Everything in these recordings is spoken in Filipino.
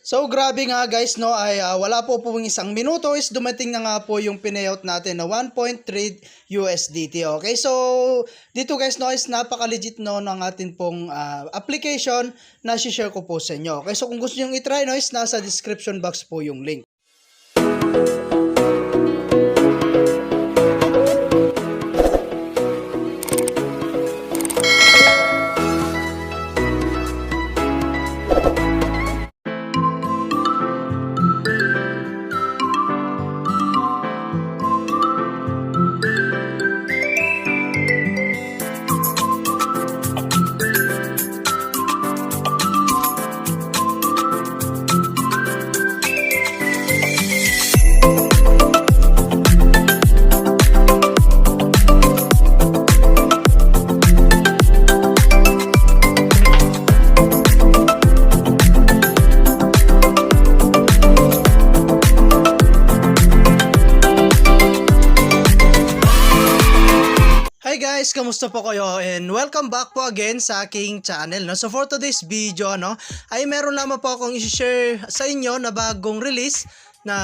So grabe nga guys no ay wala po pong isang minuto is dumating na nga po yung pinayout natin na 1.3 USDT. Okay, so dito guys no is napaka-legit no ng atin pong application na share ko po sa inyo. Okay, so kung gusto niyo i-try no is nasa description box po yung link. Hi guys, kamusta po kayo and welcome back po again sa aking channel. No? So for today's video ay meron lamang po akong i-share sa inyo na bagong release na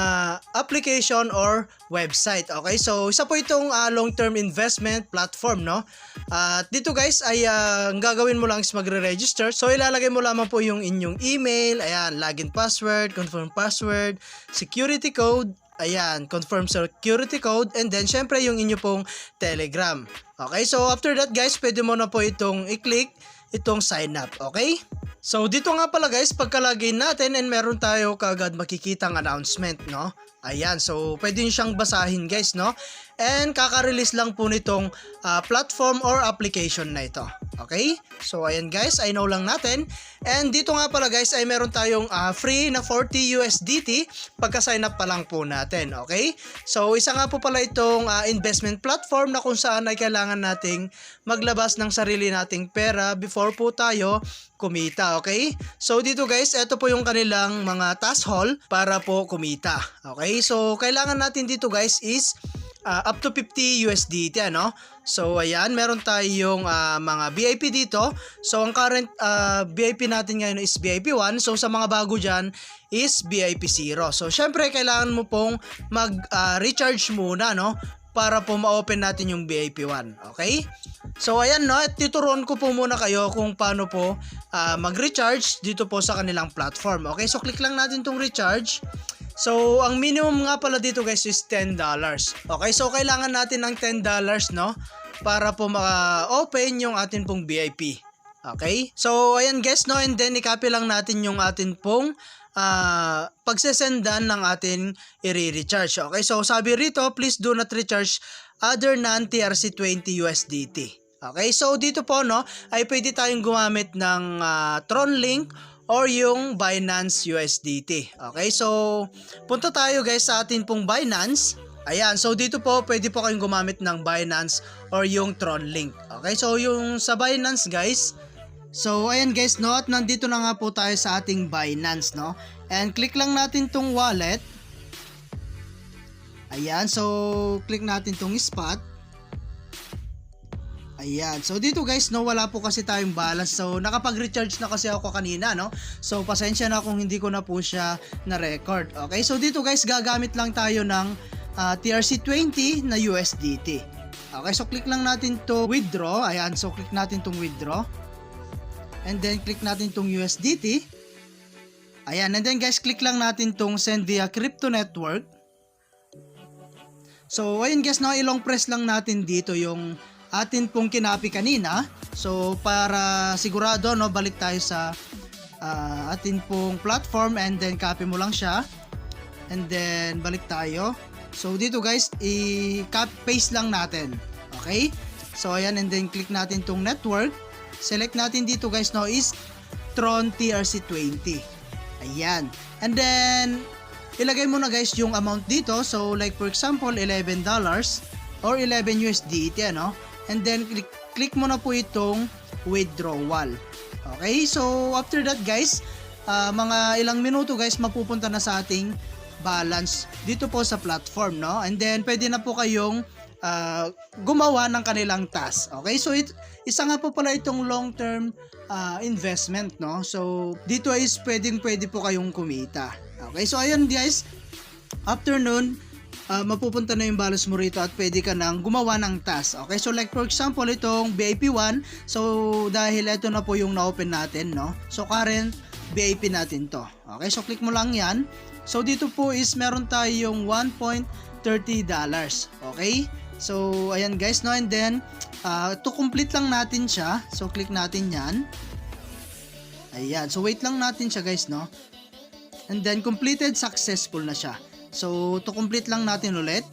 application or website. Okay, so isa po itong long-term investment platform. No? At dito guys ay ang gagawin mo lang is magre-register. So ilalagay mo lamang po yung inyong email, ayan, login password, confirm password, security code, ayan, confirm security code, and then syempre yung inyo pong Telegram. Okay, so after that guys, pwede mo na po itong i-click itong sign up. Okay, so dito nga pala guys, pagka-login natin and meron tayo kagad makikitang announcement, no? Ayan, so pwede nyo siyang basahin guys, no? And kaka-release lang po nitong platform or application na ito. Okay? So ayan guys, I know lang natin. And dito nga pala guys ay meron tayong free na 40 USDT pagka-sign up pa lang po natin. Okay? So isa nga po pala itong investment platform na kung saan ay kailangan nating maglabas ng sarili nating pera before po tayo kumita. Okay? So dito guys, ito po yung kanilang mga task haul para po kumita. Okay? So kailangan natin dito guys is up to 50 USDT, ano? So ayan, meron tayong mga VIP dito. So ang current VIP natin ngayon is VIP 1. So sa mga bago dyan is VIP 0. So syempre kailangan mo pong mag-recharge muna, no? Para po ma-open natin yung VIP 1. Okay? So ayan, no, at tuturuan ko po muna kayo kung paano po mag-recharge dito po sa kanilang platform. Okay? So click lang natin tong recharge. So, ang minimum nga pala dito guys is $10. Okay, so kailangan natin ng $10, no? Para po maka-open yung atin pong VIP. Okay? So, ayan guys, no? And then, i-copy lang natin yung atin pong pagsesendan ng atin i-recharge. Okay, so sabi rito, please do not recharge other non-TRC20 USDT. Okay, so dito po, no, ay pwede tayong gumamit ng TronLink or yung Binance USDT. Okay, so punta tayo guys sa atin pong Binance. Ayan, so dito po pwede po kayong gumamit ng Binance or yung TronLink. Okay, so yung sa Binance guys, so ayan guys, no, at nandito na nga po tayo sa ating Binance, no. And click lang natin tong wallet. Ayan, so click natin tong spot. Ayan, so dito guys, no, wala po kasi tayong balance. So nakapag-recharge na kasi ako kanina, no. So pasensya na kung hindi ko na po siya na-record. Okay, so dito guys, gagamit lang tayo ng TRC20 na USDT. Okay, so click lang natin to withdraw. Ayan, so click natin tong withdraw. And then click natin tong USDT. Ayan, and then guys, click lang natin tong send via crypto network. So ayun guys, no, ilong press lang natin dito yung atin pong kinapi kanina. So para sigurado, no, balik tayo sa atin pong platform and then copy mo lang siya. And then balik tayo. So dito guys, i-copy paste lang natin. Okay? So ayan, and then click natin tong network. Select natin dito guys, no, is Tron TRC20. Ayan. And then ilagay mo na guys yung amount dito. So like for example, $11 or 11 USDT, ano? And then click mo na po itong withdrawal. Okay, so after that guys, mga ilang minuto guys, mapupunta na sa ating balance dito po sa platform, no? And then pwede na po kayong gumawa ng kanilang task. Okay, so isa nga po pala itong long-term investment, no? So dito is pwede po kayong kumita. Okay, so ayan guys, after nun, mapupunta na yung balance mo rito at pwede ka nang gumawa ng task. Okay, so like for example, itong VIP 1, so dahil ito na po yung na-open natin, no? So current VIP natin to. Okay, so click mo lang yan. So dito po is meron tayong $1.30. Okay, so ayan guys, no? And then to complete lang natin siya, so click natin yan. Ayan, so wait lang natin siya guys, no? And then completed, successful na siya. So to complete lang natin ulit.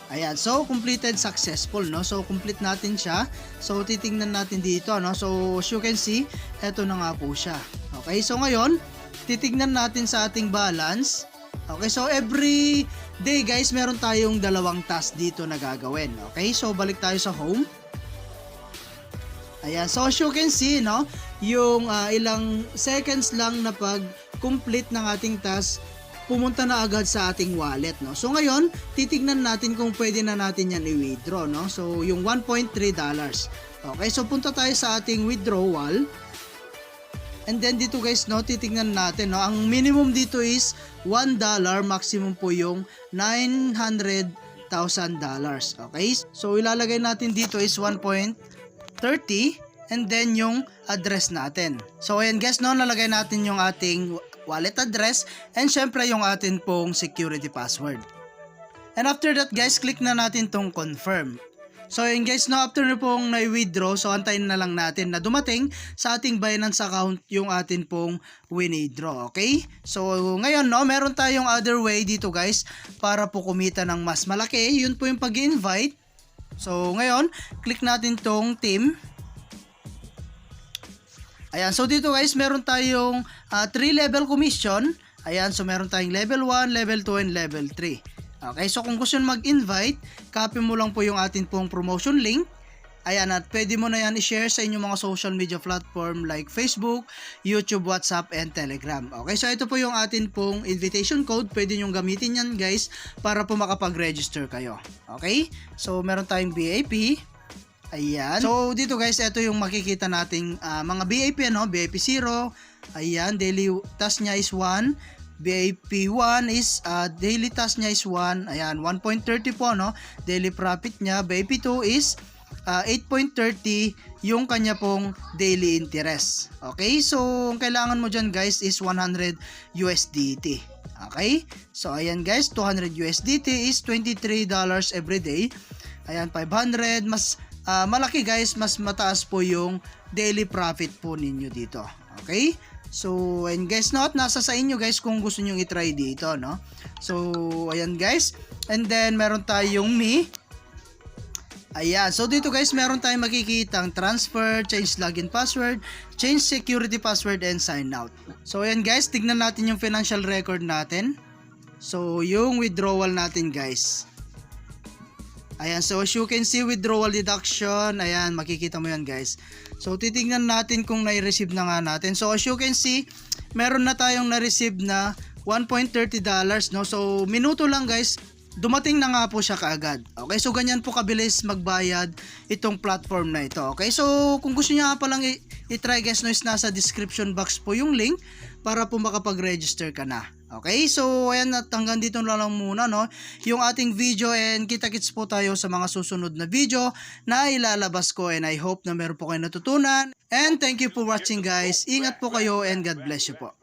Ayan, so completed, successful, no? So complete natin siya. So titingnan natin dito, no? So as you can see, eto na nga po siya. Okay, so ngayon titingnan natin sa ating balance. Okay, so every day guys, meron tayong dalawang task dito na gagawin. Okay, so balik tayo sa home. Ayan, so as you can see, no, yung ilang seconds lang na pag-complete ng ating task, pumunta na agad sa ating wallet, no. So ngayon, titignan natin kung pwede na natin yan i-withdraw, no. So yung $1.3. Okay, so punta tayo sa ating withdrawal. And then dito guys, no, titignan natin, no, ang minimum dito is $1, maximum po yung $900,000. Okay, so ilalagay natin dito is 1.30 and then yung address natin. So ayan guys, no, nalagay natin yung ating wallet address and syempre yung atin pong security password. And after that guys, click na natin tong confirm. So yun guys, no, after na pong na-withdraw, so antayin na lang natin na dumating sa ating Binance account yung atin pong withdraw. Okay, so ngayon, no, meron tayong other way dito guys para po kumita ng mas malaki. Yun po yung pag-invite. So ngayon, click natin tong team. Ayan, so dito guys, meron tayong 3 level commission. Ayan, so meron tayong level 1, level 2, and level 3. Okay, so kung gusto nyo mag-invite, copy mo lang po yung atin pong promotion link. Ayan, at pwede mo na yan i-share sa inyong mga social media platform like Facebook, YouTube, WhatsApp, and Telegram. Okay, so ito po yung atin pong invitation code. Pwede nyo gamitin yan guys para po makapag-register kayo. Okay, so meron tayong VIP. Ayan. So dito guys, ito yung makikita nating mga VIP, ano, VIP 0. Ayan, daily task niya is 1. VIP 1 is daily task niya is 1. Ayan, 1.30 po, no. Daily profit niya. VIP 2 is 8.30 yung kanya pong daily interest. Okay? So, ang kailangan mo dyan guys is 100 USDT. Okay? So, ayan guys, 200 USDT is $23 every day. Ayan, 500 mas malaki guys, mas mataas po yung daily profit po ninyo dito. Okay? So, and guys, no, nasa sa inyo guys kung gusto nyo i-try dito, no? So, ayan guys. And then, meron tayong me. Ayan. So, dito guys, meron tayong makikitang transfer, change login password, change security password, and sign out. So, ayan guys, tignan natin yung financial record natin. So, yung withdrawal natin guys. Ayan, so as you can see, withdrawal deduction, ayan, makikita mo yan guys. So titingnan natin kung na-receive na nga natin. So as you can see, meron na tayong na-receive na $1.30, no? So minuto lang guys, dumating na nga po siya kaagad. Okay, so ganyan po kabilis magbayad itong platform na ito. Okay, so kung gusto niya pa lang i-try guys, no, is nasa description box po yung link para po makapag-register ka na. Okay, so ayan, at hanggang dito na lang muna, no, yung ating video, and kita-kits po tayo sa mga susunod na video na ilalabas ko, and I hope na meron po kayo natutunan, and thank you for watching guys. Ingat po kayo and God bless you po.